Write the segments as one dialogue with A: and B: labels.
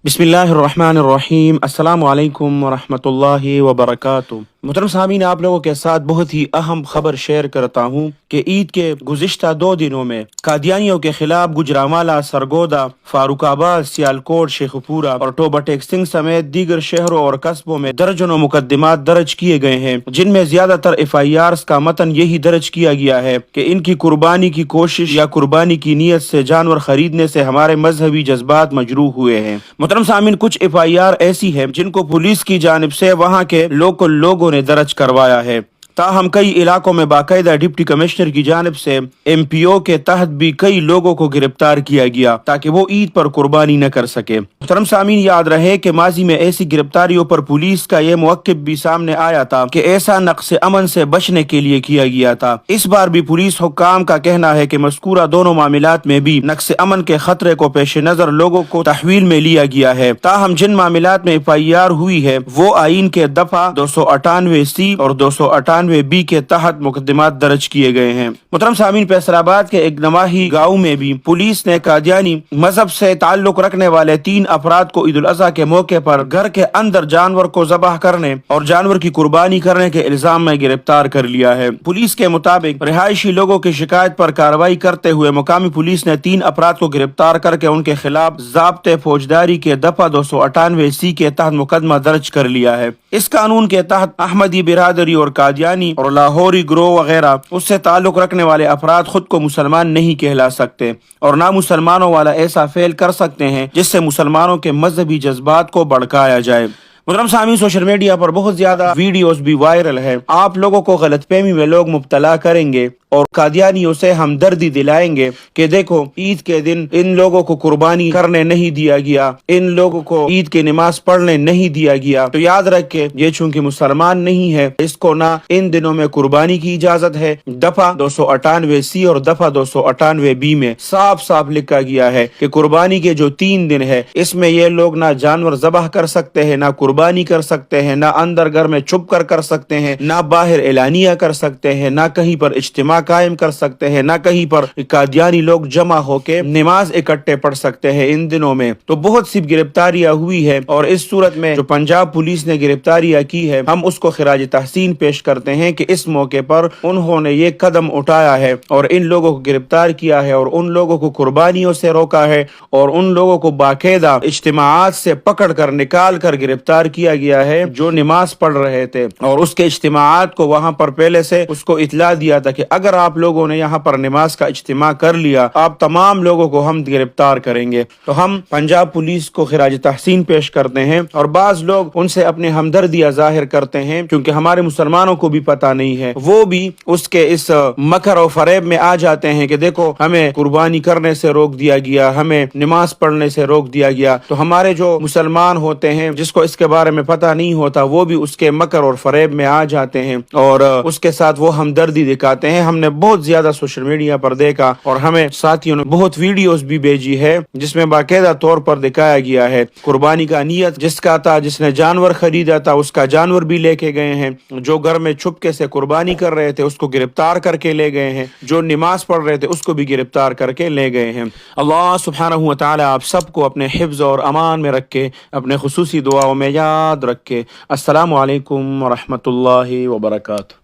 A: बिस्मिल्लाह अर्रहमान अर्रहीम अस्सलाम वालेकुम वरहमतुल्लाहि वबरकातुह। मोहतरम सामीन, आप लोगों के साथ बहुत ही अहम खबर शेयर करता हूँ कि ईद के गुज़िश्ता 2 दिनों में कादियानियों के खिलाफ गुजरांवाला, सरगोदा, फारूकाबाद, सियालकोट, शेखपुरा और टोबा टेक सिंह समेत दीगर शहरों और कस्बों में दर्जनों मुकदमात दर्ज किए गए हैं, जिनमें ज्यादातर FIRs का मतन यही दर्ज किया गया है कि इनकी कुर्बानी की कोशिश या कुर्बानी की नीयत से जानवर खरीदने से हमारे मजहबी जज्बात मजरूह हुए हैं। मोहतरम सामीन, कुछ FIR ऐसी है जिनको पुलिस की जानिब से वहाँ के लोकल लोगों ने दर्ज करवाया है। ताहम कई इलाकों में बाकायदा डिप्टी कमिश्नर की जानिब से MPO के तहत भी कई लोगों को गिरफ्तार किया गया ताकि वो ईद पर कुर्बानी न कर सके। मोहतरम सामीन, याद रहे कि माजी में ऐसी गिरफ्तारियों पर पुलिस का ये मौक़िफ़ भी सामने आया था कि ऐसा नक्स अमन से बचने के लिए किया गया था। इस बार भी पुलिस हुक्काम का कहना है कि मज़कूरा दोनों मामलात में भी नक्स अमन के खतरे को पेश नजर लोगों को तहवील में लिया गया है। ताहम जिन मामलात में FIR हुई है वो आइन के दफा 298C और 298B के तहत मुकदमात दर्ज किए गए हैं। मुहतरम सामीन, फैसलाबाद के एक नवाही गाँव में भी पुलिस ने कादियानी मजहब से ताल्लुक रखने वाले 3 अफराद को ईद उल अज़हा के मौके पर घर के अंदर जानवर को ज़बाह करने और जानवर की कुर्बानी करने के इल्जाम में गिरफ्तार कर लिया है। पुलिस के मुताबिक रिहायशी लोगों की शिकायत पर कार्रवाई करते हुए मुकामी पुलिस ने 3 अफराद को गिरफ्तार करके उनके खिलाफ ज़ाब्ते फौजदारी के दफा 298C के तहत मुकदमा दर्ज कर लिया है। इस कानून के तहत अहमदी बिरादरी और कादियानी और लाहौरी ग्रोह वगैरह उससे ताल्लुक रखने वाले अफराद खुद को मुसलमान नहीं कहला सकते और ना मुसलमानों वाला ऐसा फेल कर सकते हैं जिससे मुसलमानों के मजहबी जज्बात को भड़काया जाए। मुहतरम सामीन, सोशल मीडिया पर बहुत ज्यादा वीडियोस भी वायरल है। आप लोगों को गलतफहमी में लोग मुब्तला करेंगे और कादियानियों से हमदर्दी दिलाएंगे कि देखो ईद के दिन इन लोगों को कुर्बानी करने नहीं दिया गया, इन लोगों को ईद की नमाज पढ़ने नहीं दिया गया। तो याद रख के ये चूंकि मुसलमान नहीं है, इसको ना इन दिनों में कुर्बानी की इजाजत है। दफा 298C और दफा 298B में साफ साफ लिखा गया है कि कुर्बानी के जो 3 दिन है इसमें ये लोग ना जानवर जबाह कर सकते हैं, ना कुर्बानी कर सकते हैं, ना अंदर घर में छुप कर सकते हैं, ना बाहर एलानिया कर सकते हैं, ना कहीं पर इज्तिमा कायम कर सकते हैं, ना कहीं पर कादियानी लोग जमा होके नमाज इकट्ठे पढ़ सकते हैं इन दिनों में। तो बहुत सी गिरफ्तारियां हुई है और इस सूरत में जो पंजाब पुलिस ने गिरफ्तारियां की है हम उसको खिराज तहसीन पेश करते हैं कि इस मौके पर उन्होंने ये कदम उठाया है और इन लोगों को गिरफ्तार किया है और उन लोगों को कुर्बानियों से रोका है और उन लोगों को बाकायदा इज्तिमाआत से पकड़ कर निकाल कर गिरफ्तार किया गया है जो नमाज पढ़ रहे थे और उसके इज्तिमाआत को वहां पर पहले से उसको इतला दिया था कि अगर आप लोगों ने यहाँ पर नमाज का इज्तिमा कर लिया आप तमाम लोगों को हम गिरफ्तार करेंगे। तो हम पंजाब पुलिस को खिराज तहसीन पेश करते हैं और बाज लोग उनसे अपनी हमदर्दियां जाहिर करते हैं क्योंकि हमारे मुसलमानों को भी पता नहीं है, वो भी उसके इस मकर और फरेब में आ जाते हैं कि देखो हमें कुर्बानी करने से रोक दिया गया, हमें नमाज पढ़ने से रोक दिया गया। तो हमारे जो मुसलमान होते हैं जिसको इसके बारे में पता नहीं होता वो भी उसके मकर और फरेब में आ जाते हैं और उसके साथ वो हमदर्दी दिखाते हैं। हमने बहुत ज्यादा सोशल मीडिया पर देखा और हमें साथियों ने बहुत वीडियोस भी भेजी है जिसमें बाकायदा तौर पर दिखाया गया है कुर्बानी का नियत जिसका था, जिसने जानवर खरीदा था उसका जानवर भी लेके गए हैं, जो घर में छुपके से कुर्बानी कर रहे थे उसको गिरफ्तार करके ले गए हैं, जो नमाज पढ़ रहे थे उसको भी गिरफ्तार करके ले गए हैं। अल्लाह सुब्हानहू व तआला आप सबको अपने हिफ्ज और अमान में रखे, अपने खुसूसी दुआओं में याद रखे। अस्सलामु अलैकुम व रहमतुल्लाहि व बरकातुहू।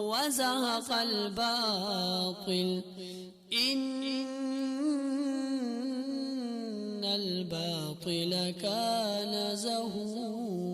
B: وزهق الباطل إن الباطل كان زهوقا.